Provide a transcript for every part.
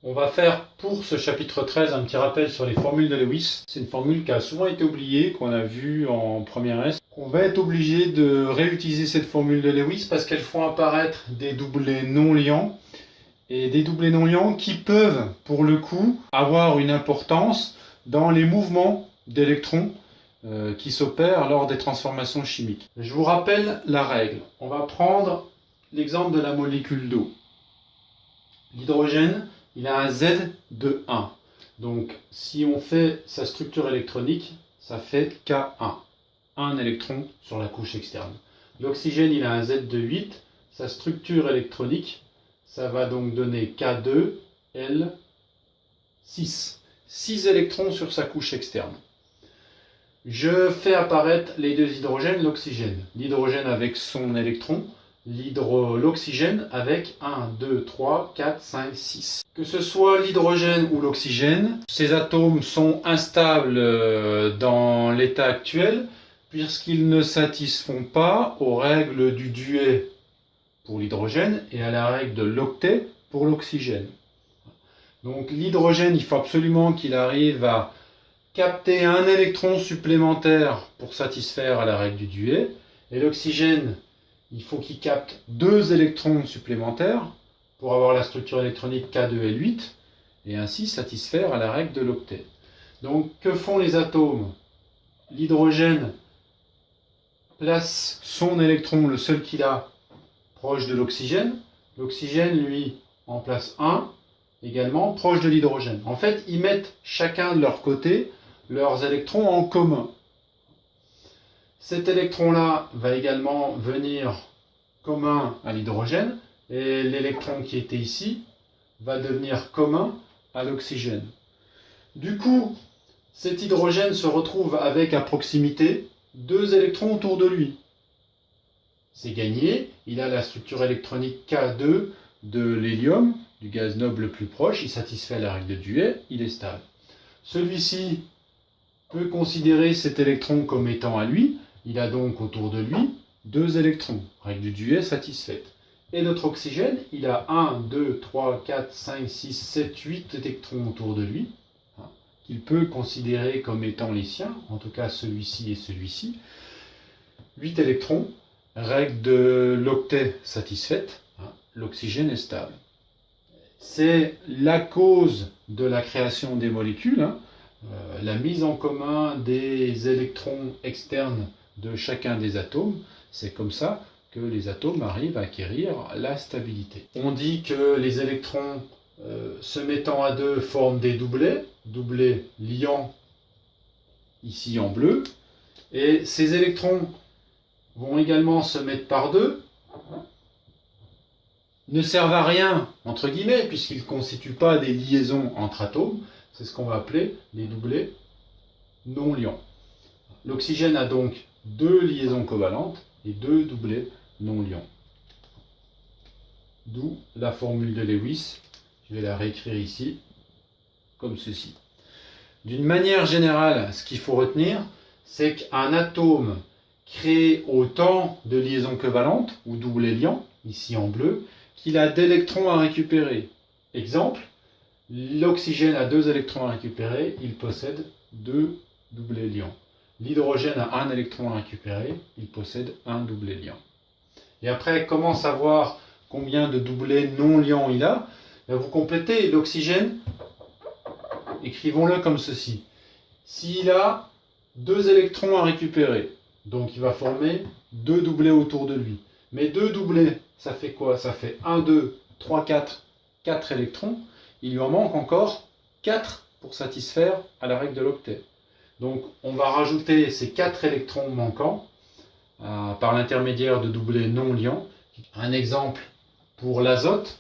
On va faire pour ce chapitre 13 un petit rappel sur les formules de Lewis. C'est une formule qui a souvent été oubliée, qu'on a vue en première S. On va être obligé de réutiliser cette formule de Lewis parce qu'elles font apparaître des doublets non liants. Et des doublets non liants qui peuvent, pour le coup, avoir une importance dans les mouvements d'électrons qui s'opèrent lors des transformations chimiques. Je vous rappelle la règle. On va prendre l'exemple de la molécule d'eau. L'hydrogène, il a un Z de 1. Donc, si on fait sa structure électronique, ça fait K1. Un électron sur la couche externe. L'oxygène, il a un Z de 8. Sa structure électronique, ça va donc donner K2, L6. 6 électrons sur sa couche externe. Je fais apparaître les deux hydrogènes, l'oxygène. L'hydrogène avec son électron, l'oxygène avec 1, 2, 3, 4, 5, 6. Que ce soit l'hydrogène ou l'oxygène, ces atomes sont instables dans l'état actuel puisqu'ils ne satisfont pas aux règles du duet pour l'hydrogène et à la règle de l'octet pour l'oxygène. Donc l'hydrogène, il faut absolument qu'il arrive à capter un électron supplémentaire pour satisfaire à la règle du duet, et l'oxygène, il faut qu'il capte 2 électrons supplémentaires pour avoir la structure électronique K2L8 et ainsi satisfaire à la règle de l'octet. Donc que font les atomes? L'hydrogène place son électron, le seul qu'il a, proche de l'oxygène. L'oxygène, lui, en place 1 également proche de l'hydrogène. En fait, ils mettent chacun de leur côté leurs électrons en commun. Cet électron-là va également venir commun à l'hydrogène et l'électron qui était ici va devenir commun à l'oxygène. Du coup, cet hydrogène se retrouve avec à proximité 2 électrons autour de lui. C'est gagné, il a la structure électronique K2 de l'hélium, du gaz noble le plus proche, il satisfait la règle de duet, il est stable. Celui-ci peut considérer cet électron comme étant à lui, il a donc autour de lui 2 électrons, règle du duet satisfaite. Et notre oxygène, il a 1, 2, 3, 4, 5, 6, 7, 8 électrons autour de lui, qu'il peut considérer comme étant les siens, en tout cas celui-ci et celui-ci. 8 électrons, règle de l'octet satisfaite, l'oxygène est stable. C'est la cause de la création des molécules, la mise en commun des électrons externes de chacun des atomes. C'est comme ça que les atomes arrivent à acquérir la stabilité. On dit que les électrons se mettant à deux forment des doublets liants ici en bleu, et ces électrons vont également se mettre par deux, ne servent à rien, entre guillemets, puisqu'ils ne constituent pas des liaisons entre atomes. C'est ce qu'on va appeler les doublets non liants. L'oxygène a donc 2 liaisons covalentes et 2 doublets non liants. D'où la formule de Lewis. Je vais la réécrire ici, comme ceci. D'une manière générale, ce qu'il faut retenir, c'est qu'un atome crée autant de liaisons covalentes, ou doublets liants, ici en bleu, qu'il a d'électrons à récupérer. Exemple, l'oxygène a 2 électrons à récupérer, il possède 2 doublets liants. L'hydrogène a 1 électron à récupérer, il possède 1 doublet liant. Et après, comment savoir combien de doublets non liants il a? Vous complétez l'oxygène, écrivons-le comme ceci. S'il a 2 électrons à récupérer, donc il va former 2 doublets autour de lui. Mais 2 doublets, ça fait quoi? Ça fait 1, 2, 3, 4, 4 électrons. Il lui en manque encore 4 pour satisfaire à la règle de l'octet. Donc on va rajouter ces 4 électrons manquants par l'intermédiaire de doublets non liants. Un exemple pour l'azote.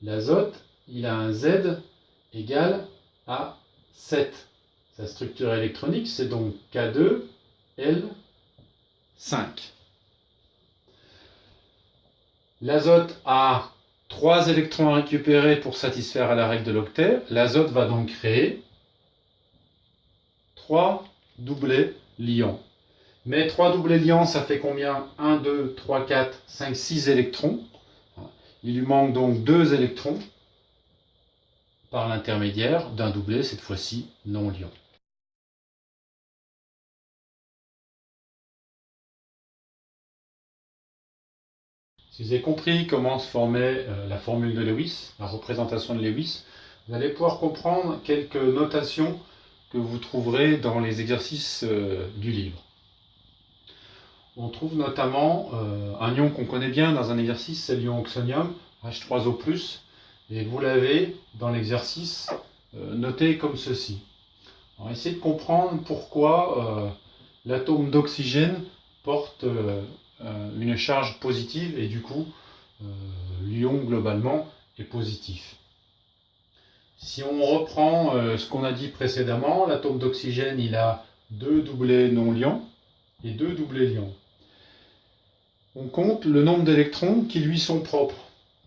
L'azote, il a un Z égal à 7. Sa structure électronique, c'est donc K2, L5. L'azote a 3 électrons à récupérer pour satisfaire à la règle de l'octet. L'azote va donc créer 3 doublets liants. Mais 3 doublets liants, ça fait combien? 1, 2, 3, 4, 5, 6 électrons. Il lui manque donc 2 électrons par l'intermédiaire d'un doublet, cette fois-ci non-liant. Si vous avez compris comment se formait la formule de Lewis, la représentation de Lewis, vous allez pouvoir comprendre quelques notations que vous trouverez dans les exercices du livre. On trouve notamment un ion qu'on connaît bien dans un exercice, c'est l'ion oxonium, H3O+, et vous l'avez dans l'exercice noté comme ceci. On va essayer de comprendre pourquoi l'atome d'oxygène porte une charge positive et du coup l'ion globalement est positif. Si on reprend ce qu'on a dit précédemment, l'atome d'oxygène il a 2 doublets non liants et 2 doublets liants. On compte le nombre d'électrons qui lui sont propres.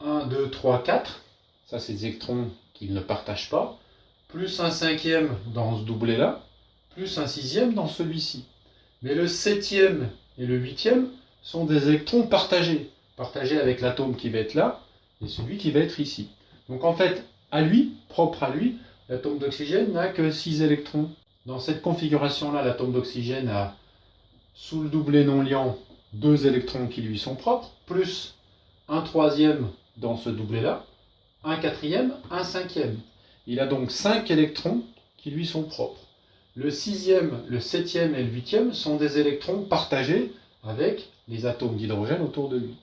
1, 2, 3, 4, ça c'est des électrons qu'il ne partage pas, plus un cinquième dans ce doublet là, plus un sixième dans celui-ci. Mais le septième et le huitième sont des électrons partagés, partagés avec l'atome qui va être là et celui qui va être ici. Donc en fait, à lui, propre à lui, l'atome d'oxygène n'a que 6 électrons. Dans cette configuration-là, l'atome d'oxygène a, sous le doublet non liant, 2 électrons qui lui sont propres, plus un troisième dans ce doublet-là, un quatrième, un cinquième. Il a donc 5 électrons qui lui sont propres. Le sixième, le septième et le huitième sont des électrons partagés avec les atomes d'hydrogène autour de lui.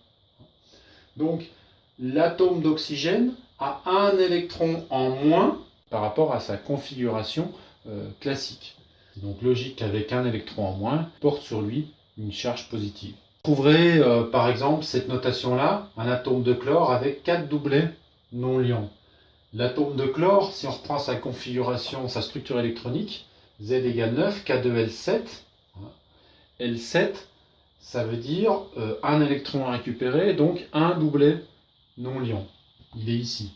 Donc, l'atome d'oxygène a un électron en moins par rapport à sa configuration classique. C'est donc logique qu'avec un électron en moins, porte sur lui une charge positive. Vous trouverez par exemple cette notation-là, un atome de chlore avec 4 doublets non liants. L'atome de chlore, si on reprend sa configuration, sa structure électronique, Z égale 9, K2L7. L7, ça veut dire un électron à récupérer, donc un doublet non liant. Il est ici.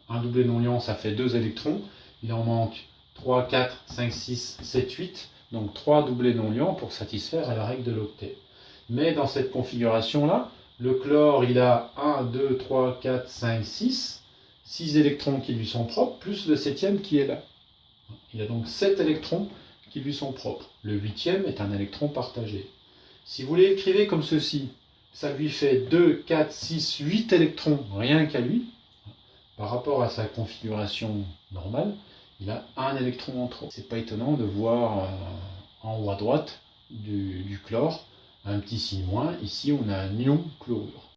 Un doublet non liant, ça fait 2 électrons. Il en manque 3, 4, 5, 6, 7, 8. Donc 3 doublets non liants pour satisfaire à la règle de l'octet. Mais dans cette configuration-là, le chlore, il a 1, 2, 3, 4, 5, 6. 6 électrons qui lui sont propres, plus le septième qui est là. Il a donc 7 électrons qui lui sont propres. Le huitième est un électron partagé. Si vous l'écrivez comme ceci, ça lui fait 2, 4, 6, 8 électrons rien qu'à lui. Par rapport à sa configuration normale, il a un électron en trop. C'est pas étonnant de voir en haut à droite du chlore un petit signe moins. Ici, on a un ion chlorure.